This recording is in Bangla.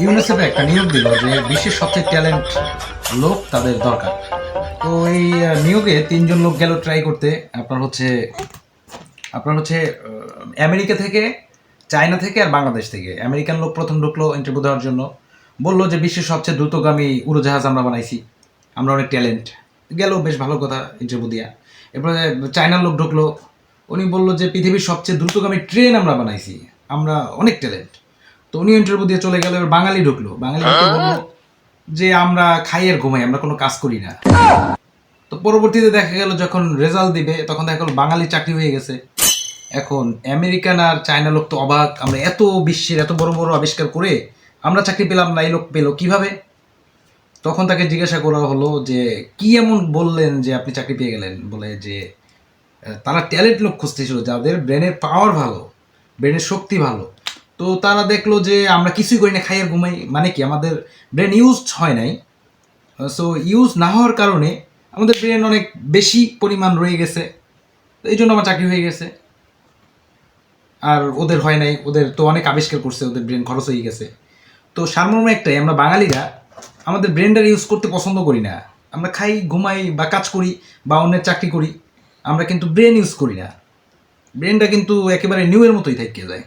ইউনিসেফে একটা নিয়োগ দিল যে বিশ্বের সবচেয়ে ট্যালেন্ট লোক তাদের দরকার। তো এই নিয়োগে 3জন লোক গেল ট্রাই করতে। আপনার হচ্ছে আমেরিকা থেকে, চায়না থেকে আর বাংলাদেশ থেকে। আমেরিকান লোক প্রথম ঢুকলো ইন্টারভিউ দেওয়ার জন্য, বললো যে বিশ্বের সবচেয়ে দ্রুতগামী উড়োজাহাজ আমরা বানাইছি, আমরা অনেক ট্যালেন্ট। গেল, বেশ ভালো কথা, ইন্টারভিউ দিয়া। এরপরে চায়নার লোক ঢুকলো, উনি বললো যে পৃথিবীর সবচেয়ে দ্রুতগামী ট্রেন আমরা বানাইছি, আমরা অনেক ট্যালেন্ট। তো উনি ইন্টারভিউ দিয়ে চলে গেল। এবার বাঙালি ঢুকলো, বাঙালি ঢুকে বললো যে আমরা খাই আর ঘুমাই, আমরা কোনো কাজ করি না। তো পরবর্তীতে দেখা গেল যখন রেজাল্ট দিবে তখন দেখা গেল বাঙালি চাকরি হয়ে গেছে। এখন আমেরিকান আর চায়না লোক তো অবাক, আমরা এত বিশ্বের এত বড় বড় আবিষ্কার করে আমরা চাকরি পেলাম না, এই লোক পেলো কিভাবে? তখন তাকে জিজ্ঞাসা করা হলো যে কি এমন বললেন যে আপনি চাকরি পেয়ে গেলেন? বলে যে তারা ট্যালেন্ট লোক খুঁজতেছিল, যাদের ব্রেনের পাওয়ার ভালো, ব্রেনের শক্তি ভালো। তো তারা দেখলো যে আমরা কিছুই করি না, খাই আর ঘুমাই, মানে কি আমাদের ব্রেন ইউজ হয় নাই। সো ইউজ না হওয়ার কারণে আমাদের ব্রেন অনেক বেশি পরিমাণ রয়ে গেছে, এই জন্য আমার চাকরি হয়ে গেছে। আর ওদের হয় নাই, ওদের তো অনেক আবিষ্কার করছে, ওদের ব্রেন খরচ হয়ে গেছে। তো সারমর্ম একটাই, আমরা বাঙালিরা আমাদের ব্রেনটা ইউজ করতে পছন্দ করি না। আমরা খাই, ঘুমাই বা কাজ করি বা অন্যের চাকরি করি, আমরা কিন্তু ব্রেন ইউজ করি না। ব্রেনটা কিন্তু একেবারে নিউয়ের মতোই থেকে যায়।